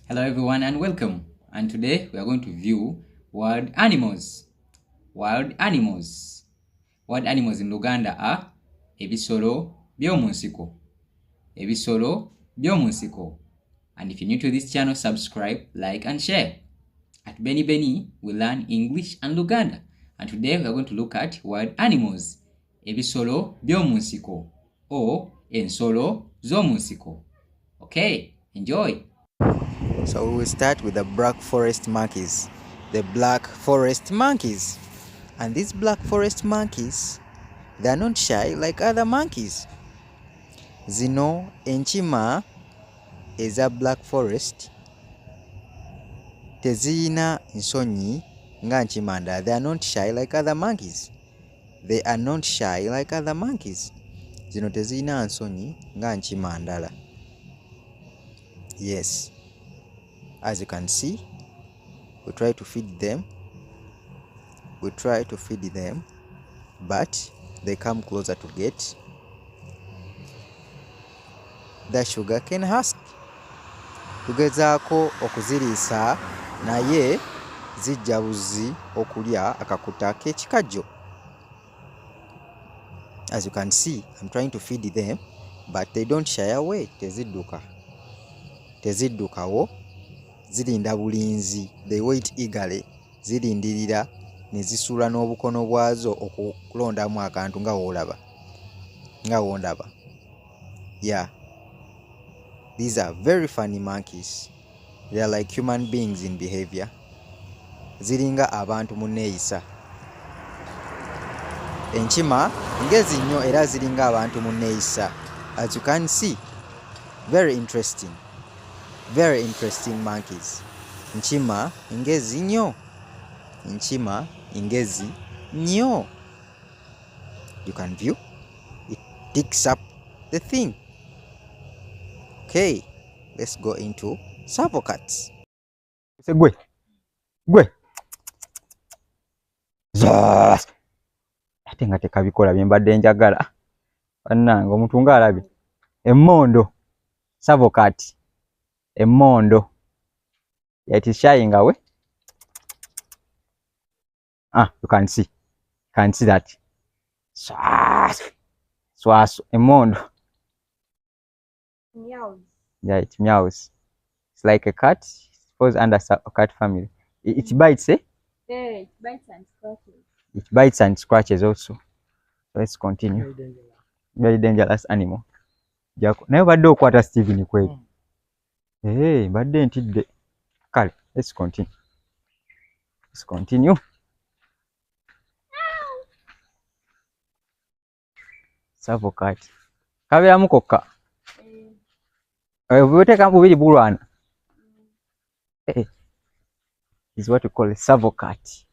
Hello everyone and welcome. And today we are going to view wild animals. Wild animals. Wild animals in Luganda are Ebisolo Byomusiko. Ebisolo Byomusiko. And if you're new to this channel, subscribe, like and share. At Beni Beni, we learn English and Luganda. And today we are going to look at wild animals. Ebisolo Byomusiko or Ensolo Zomusiko. Okay, enjoy. So we will start with the black forest monkeys. The black forest monkeys. And these black forest monkeys, they are not shy like other monkeys. Zino enkima eza black forest tezirina nsonyi nga nkima ndala. They are not shy like other monkeys. They are not shy like other monkeys. Zino tezirina nsonyi nga nkima ndala. Yes. As you can see, we try to feed them. But they come closer to get the sugar cane husk. Tugezaako okuziriisa naye zijja buzi okulya akakuta k'ekikajjo. As you can see, I'm trying to feed them, but they don't shy away. Teziddukawo, zirinda bulinzi. They wait eagerly. Zirindirira ne zisula n'obukono bwazo okulondamu akantu nga wondaba. Yeah. These are very funny monkeys. They are like human beings in behavior. Ziringa abantu mu nneeyisa. Enkima ngezi nnyo era ziringa abantu mu nneeyisa. As you can see, very interesting monkeys. Enkima ngezi nnyo. You can view. It picks up the thing. Okay, let's go into savo cats. Gwe. Zas. Ate nga tekabikola bye mbadde njagala. Bannange omuntu nga alabye. Emmondo. Savo cat. Emmondo. It is shying away. You can see. That. Swas. Emmondo. Meows. Yeah, it meows. It's like a cat. It falls under a cat family. It bites, eh? Yeah, it bites and scratches. It bites and scratches also. So let's continue. Very dangerous animal. Naye badde okwata Steven kweli. Badde ntidde. Kale, let's continue. Savo cat. Kabeeramu kokka. Bw'oteeka bubiri bulwana. Is what we call a savo cat.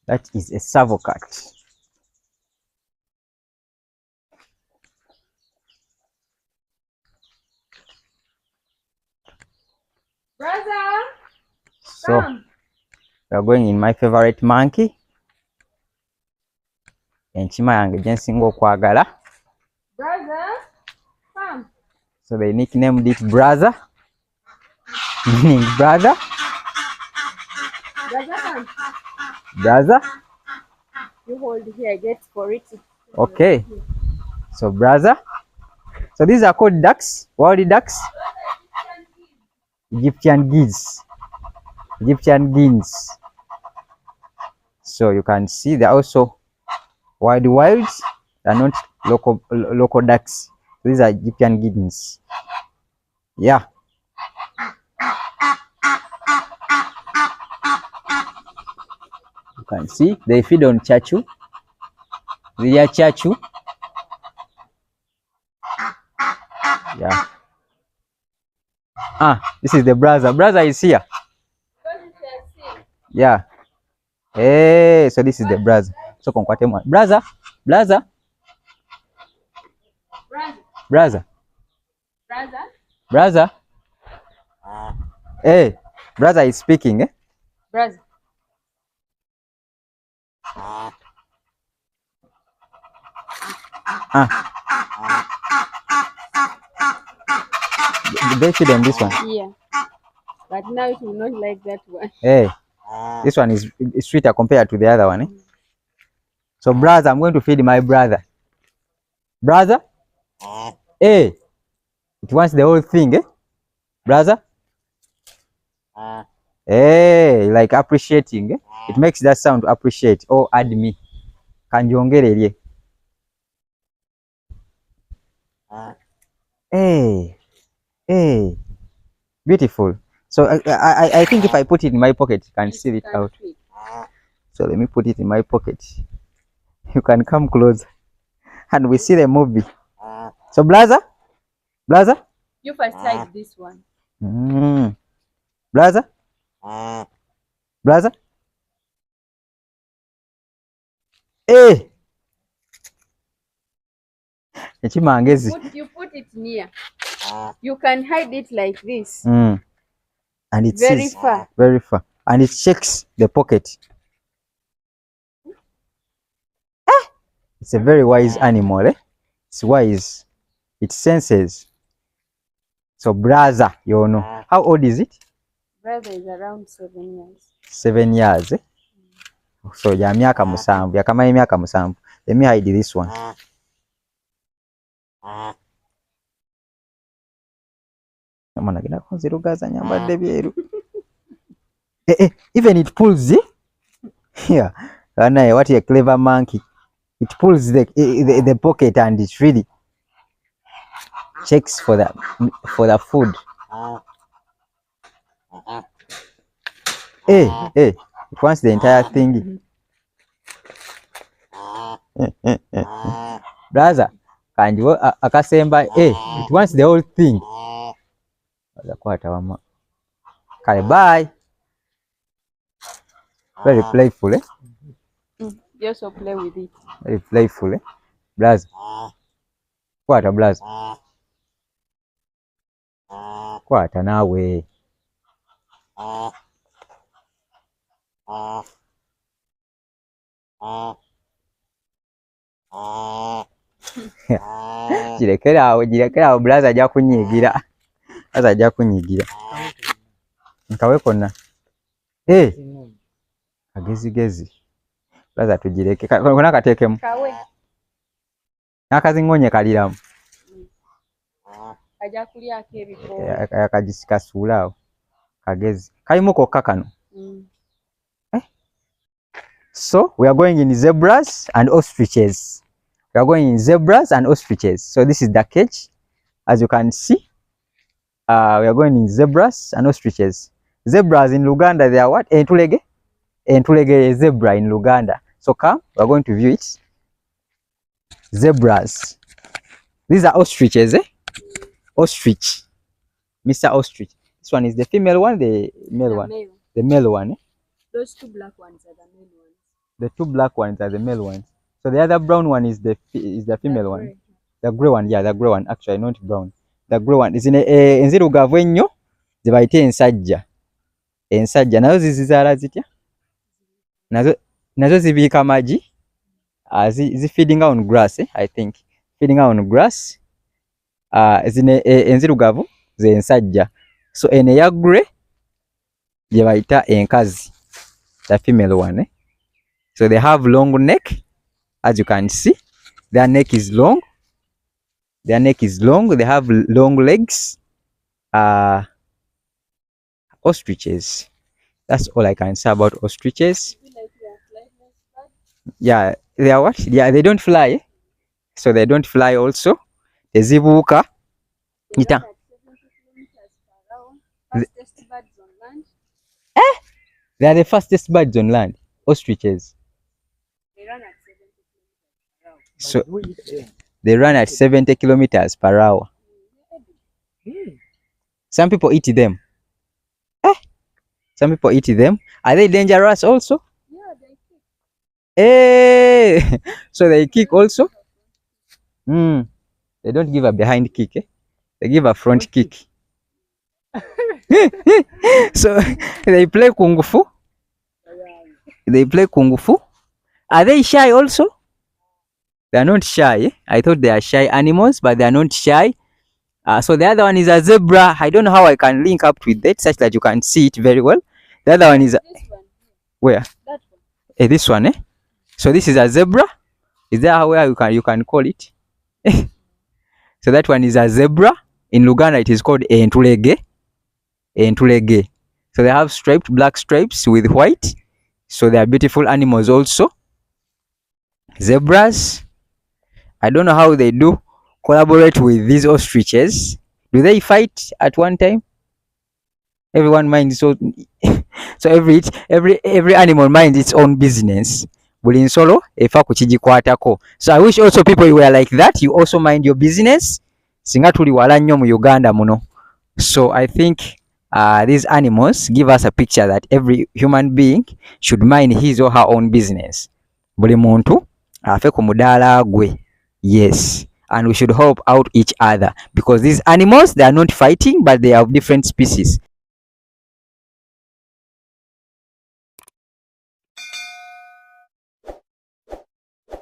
That is a savo cat. Brother! So, we are going in my favorite monkey. Enkima yange gye nsinga okwagala. Brother! Come! So they nicknamed it Brother. Meaning brother. Brother, come! Brother. You hold here, get for it. Okay. So brother. So these are called ducks. Wild ducks. Egyptian geese. So you can see they're also wilds. They're not local ducks. These are Egyptian geese. Yeah. You can see they feed on chachu. They are chachu. Yeah. This is the brother. Brother is here. Yeah. Hey, so this is the brother. So conquate one. Brother. Hey, brother is speaking, eh? Brother. They feed them this one. Yeah. But now it will not like that one. Hey, this one is sweeter compared to the other one. So, brother, I'm going to feed my brother. Brother? Hey, it wants the whole thing, eh? Brother? Hey, like appreciating, eh? It makes that sound to appreciate. Oh, add me. Kanjongererye. Hey, hey, beautiful. So I think if I put it in my pocket, you can seal it out. So let me put it in my pocket. You can come close and we see the movie. So brother, You first hide this one. Brother, hey, You put it near. You can hide it like this. and it's Very far. very far, and it checks the pocket. It's a very wise animal, eh? It's wise. It senses. So brother, you know. How old is it? Brother is around 7 years. 7 years, eh? So ya myaka musanvu, yakamanya myaka musanvu. Let me hide this one. Even it pulls, eh? Yeah. What a clever monkey. It pulls the pocket and it really checks for the food. Hey, it wants the entire thing. Brother, and you akasemba, it wants the whole thing. Bye. Very playful, eh? You also play with it. Very playful, eh? Brother. What a brother. What an away. Jirekera awo brother ajja kunyigira. Brother ajja kunyigira. Nkawe konna. Agezi. Brother tujireke. Kona katekemu. Kawe. Nakazingonye kaliramu. Ajja kulyako ebiko. Akajisikasuula awo. Kagezi. Kalimu kokka kano. So we are going in zebras and ostriches. We are going in zebras and ostriches. So this is the cage. As you can see, we are going in zebras and ostriches. Zebras in Luganda, they are what? Entulege? Entulege is zebra in Luganda. So come, we are going to view it. Zebras. These are ostriches, eh? Ostrich. Mr. Ostrich. This one is the female one, the male one. The male one, eh? Those two black ones are the male ones. The two black ones are the male ones. So the other brown one is the female one. The grey one, yeah, the grey one. Actually, not brown. The grey one is in enzirugavu ennyo ze bayita ensajja. Ensajja nazo zizaala zitya? Nazo zibiika magi. Zi feeding on grass, eh? I think. Feeding on grass. Zine enzirugavu ze ensajja. So ene ya grey je bayita enkazi. The female one, eh? So they have long neck, as you can see. Their neck is long. They have long legs. Ostriches. That's all I can say about ostriches. Yeah, they are what? Yeah, they don't fly. Eh? So they don't fly also. Ezibuuka. They are the fastest birds on land. Ostriches. So they run at 70 kilometers per hour. Some people eat them. Some people eat them. Are they dangerous also? Yeah, they kick. So they kick also? They don't give a behind kick. Eh? They give a front kick. So they play kung fu. Are they shy also? They are not shy. I thought they are shy animals, but they are not shy. So the other one is a zebra. I don't know how I can link up with that such that you can see it very well. The other one is This one. where? That one. This one, eh? So this is a zebra. Is that how you can call it? So that one is a zebra. In Luganda, it is called entulege. Entulege. So they have striped black stripes with white. So they are beautiful animals also. Zebras. I don't know how they do collaborate with these ostriches. Do they fight at one time? Everyone minds so so every animal minds its own business. Buli nsolo efa kukigikwatako. So I wish also people were like that. You also mind your business. Singa tuli wala nnyo mu Uganda muno. So I think these animals give us a picture that every human being should mind his or her own business. Buli muntu afe ku mudaala gwe. Yes. And we should help out each other because these animals, they are not fighting, but they are of different species.